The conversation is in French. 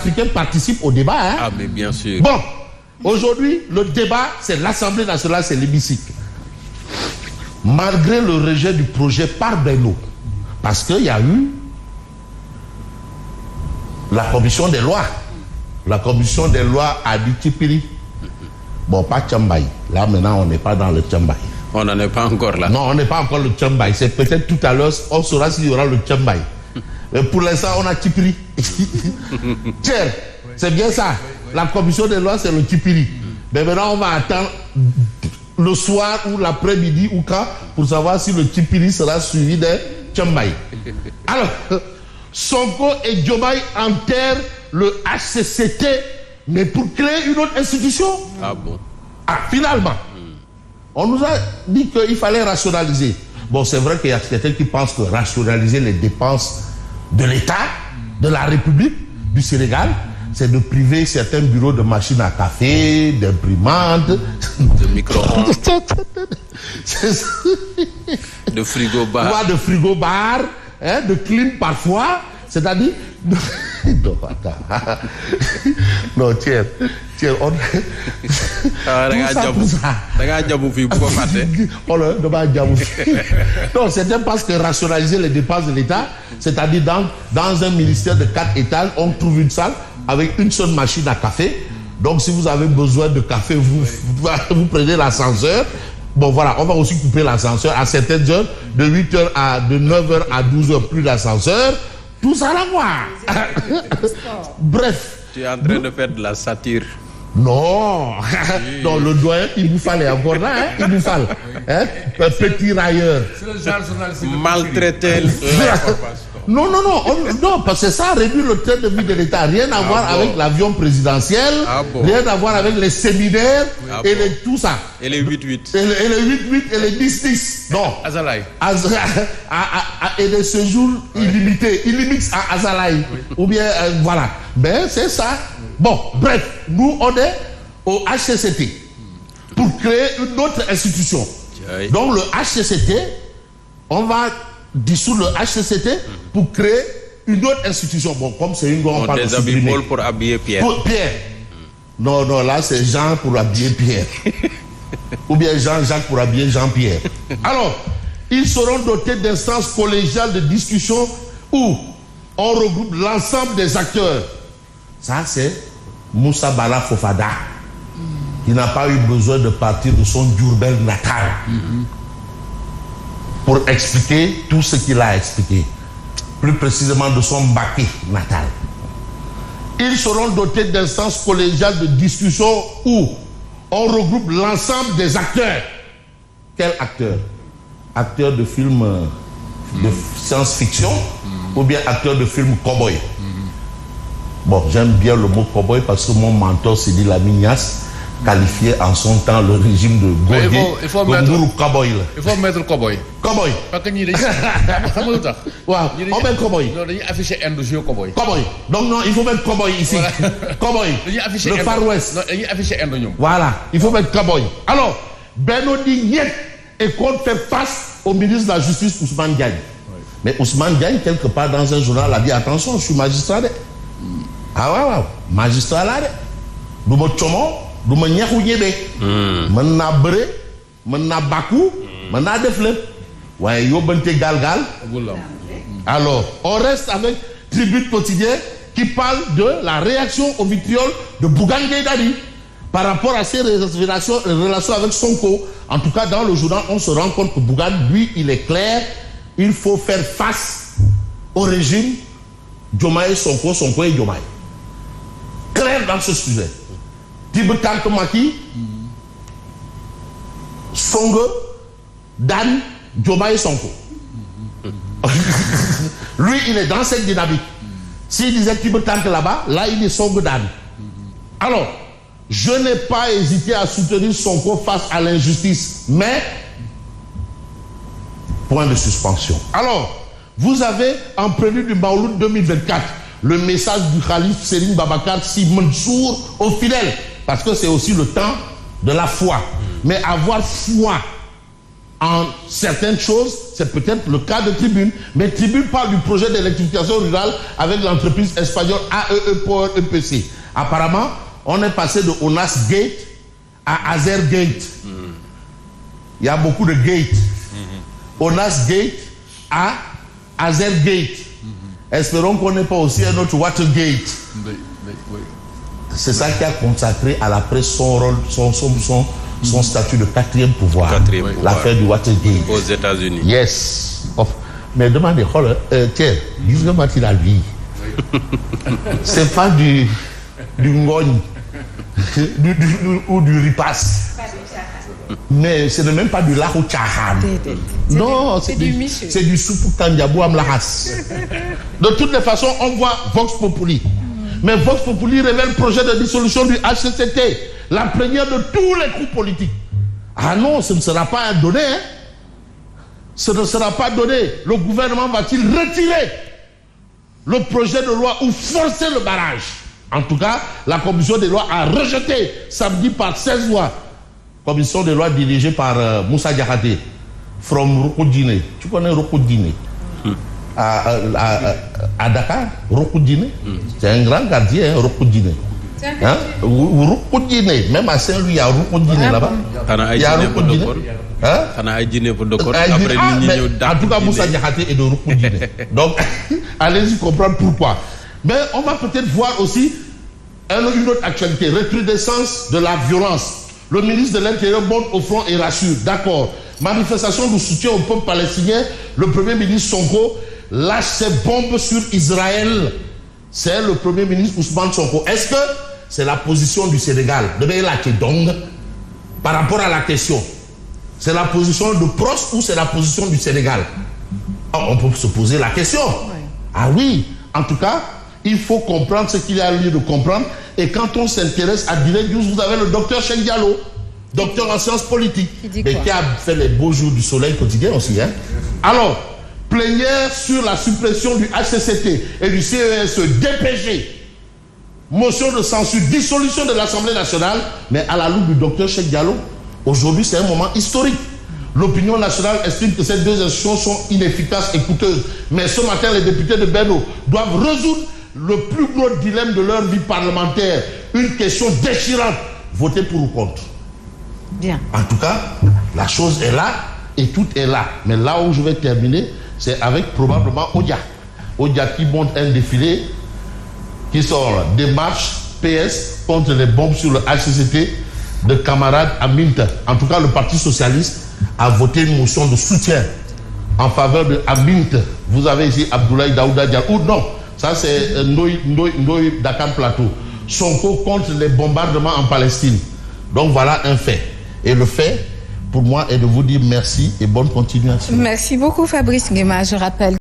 Africains participent au débat. Hein? Ah, mais bien sûr. Bon, aujourd'hui, le débat, c'est l'Assemblée nationale, c'est l'hémicycle. Malgré le rejet du projet par Benno, parce qu'il y a eu la commission des lois. La commission des lois a dit Tipiri. Bon, pas Tchambaï. Là, maintenant, on n'est pas dans le Tchambaï. On n'en est pas encore là. Non, on n'est pas encore le Tchambaï. C'est peut-être tout à l'heure, on saura s'il y aura le Tchambaï. Mais pour l'instant, on a Tipiri. Tiens, c'est bien ça. La commission des lois, c'est le Tipiri. Mais maintenant, on va attendre le soir ou l'après-midi ou quand pour savoir si le Tipiri sera suivi d'un Tchambaï. Alors, Sonko et Diomaye enterrent le HCCT, mais pour créer une autre institution. Ah bon? Ah, finalement. On nous a dit qu'il fallait rationaliser. Bon, c'est vrai qu'il y a certains qui pensent que rationaliser les dépenses de l'État, de la République du Sénégal, c'est de priver certains bureaux de machines à café, d'imprimantes, de micro-ondes, de frigo-bar, de frigo-bar, hein, de clim parfois, c'est-à-dire... Non, attends. Non, tiens, on... Non, c'était parce que rationaliser les dépenses de l'État, c'est-à-dire dans un ministère de 4 étages, on trouve une salle avec une seule machine à café. Donc, si vous avez besoin de café, vous prenez l'ascenseur. Bon, voilà, on va aussi couper l'ascenseur à certaines heures, de 9h à 12h, plus d'ascenseur. Tout ça à voir. Bref. Tu es en train de faire de la satire. Non. Non, le doyen, il vous fallait encore là, hein? Il vous fallait. Hein? Un petit railleur. C'est le genre journaliste. Maltraiter Non, parce que ça réduit le train de vie de l'État. Rien à voir avec l'avion présidentiel, rien à voir avec les séminaires et tout ça. Et les 8-8. Et les 8-8 et les 10-10. Non. Azalaï. Et des séjours illimités. Illimix à Azalaï. Oui. Ou bien, voilà. Ben, c'est ça. Bon, bref, nous, on est au HCCT pour créer une autre institution. Donc, le HCCT, on va dissoudre le HCCT pour créer une autre institution. Bon, comme c'est une grande part de supprimer. Paul pour habiller Pierre. Pierre. Non, là, c'est Jean pour habiller Pierre. Ou bien Jean-Jacques pour habiller Jean-Pierre. Alors, ils seront dotés d'instances collégiales de discussion où on regroupe l'ensemble des acteurs. Ça, c'est Moussa Bala Fofada, qui n'a pas eu besoin de partir de son Diourbel natal pour expliquer tout ce qu'il a expliqué. Plus précisément de son Mbaké natal. Ils seront dotés d'instances collégiales de discussion où on regroupe l'ensemble des acteurs. Quels acteurs? Acteurs de films de science-fiction ou bien acteurs de films cow-boy? Bon, j'aime bien le mot cow-boy parce que mon mentor, Sidi Lamignas, qualifiait en son temps le régime de Gaudier comme cow-boy. Il faut mettre cow-boy. Cow-boy. Parce que nous, on met cow-boy. Non, ils affichent un cow-boy. Cow-boy. Donc non, il faut mettre cow-boy ici. Cow-boy. Le Far West. Non, ils affichent un. Voilà, il faut mettre cow-boy. Alors, Benno dit niet et compte faire face au ministre de la Justice, Ousmane Diagne. Oui. Mais Ousmane Diagne, quelque part dans un journal, a dit attention, je suis magistrat. Ah ouais, magistrat là. Du ma chomo, du ma ñaxu ñebe. Mën naa bëre, mën naa bàkku, mën naa def lépp. Ouais, yóbbante gal-gal. Alors, on reste avec Tribune Quotidien qui parle de la réaction au vitriol de Bougane Gueye Dany par rapport à ses relations avec Sonko. En tout cas, dans le journal, on se rend compte que Bougane, lui, il est clair. Il faut faire face au régime Diomaye Sonko, Sonko et Diomaye. Clair dans ce sujet. Tibe Tante Maki, Sonko, Dan, Diomaye Sonko. Lui, il est dans cette dynamique. S'il disait Tibe Tante là-bas, là, il est Sonko Dan. Alors, je n'ai pas hésité à soutenir Sonko face à l'injustice, mais point de suspension. Alors, vous avez en prélude du Maouloud 2024 le message du Khalif Serigne Babacar Sy Mansour aux fidèles, parce que c'est aussi le temps de la foi. Mais avoir foi en certaines choses, c'est peut-être le cas de Tribune. Mais Tribune parle du projet d'électrification rurale avec l'entreprise espagnole AEE Power EPC. Apparemment, on est passé de Onas Gate à Azer Gate. Il y a beaucoup de gates. Onas Gate à Azer Gate. Espérons qu'on n'ait pas aussi un autre Watergate. C'est ça qui a consacré à la presse son rôle, son statut de quatrième pouvoir. L'affaire du Watergate. Aux États-Unis. Yes. Mais demandez, tiens, dis-moi Mathilde Alvi. C'est pas du ngogne ou du ripass. Mais ce n'est même pas du lahou tchahan. Non, c'est du soupou kandiabou amlahas. De toutes les façons, on voit Vox Populi. Mais Vox Populi révèle le projet de dissolution du HCCT, la plénière de tous les groupes politiques. Ah non, ce ne sera pas donné. Hein? Ce ne sera pas donné. Le gouvernement va-t-il retirer le projet de loi ou forcer le barrage? En tout cas, la commission des lois a rejeté samedi par 16 voix. Commission des lois dirigée par Moussa Diakhaté, from Rokodine. Tu connais Rokodine? À Dakar, Rokodine. C'est un grand gardien, Rokodine. Hein? Rokodine. Même à Saint-Louis, il y a Rokodine là-bas. Il y a Rokodine. Hein? En tout cas, Moussa Diakhaté est de Rokodine. Donc, allez-y comprendre pourquoi. Mais on va peut-être voir aussi une autre actualité, recrudescence de la violence. Le ministre de l'Intérieur monte au front et rassure. D'accord. Manifestation de soutien au peuple palestinien. Le premier ministre Sonko lâche ses bombes sur Israël. C'est le premier ministre Ousmane Sonko. Est-ce que c'est la position du Sénégal de Béla-Kédong par rapport à la question? C'est la position de Prost ou c'est la position du Sénégal? On peut se poser la question. Ah oui, en tout cas, il faut comprendre ce qu'il y a lieu de comprendre. Et quand on s'intéresse à Direct News, vous avez le docteur Cheikh Diallo, docteur en sciences politiques, et qui a fait les beaux jours du soleil quotidien aussi. Hein? Alors, plénière sur la suppression du HCCT et du CESE, DPG, motion de censure, dissolution de l'Assemblée nationale, mais à la loupe du docteur Cheikh Diallo, aujourd'hui c'est un moment historique. L'opinion nationale estime que ces deux institutions sont inefficaces et coûteuses. Mais ce matin, les députés de Benno doivent résoudre le plus gros dilemme de leur vie parlementaire. Une question déchirante. Voter pour ou contre? Bien. En tout cas, la chose est là et tout est là. Mais là où je vais terminer, c'est avec probablement Odia. Odia qui monte un défilé qui sort des marches PS contre les bombes sur le HCCT de camarades à Minta. En tout cas, le Parti Socialiste a voté une motion de soutien en faveur de Amint. Vous avez ici Abdoulaye Daouda Diallo. Ou non, ça c'est Ndoye Dakar Plateau. Sonko contre les bombardements en Palestine. Donc voilà un fait. Et le fait, pour moi, est de vous dire merci et bonne continuation. Merci beaucoup Fabrice Nguema. Je rappelle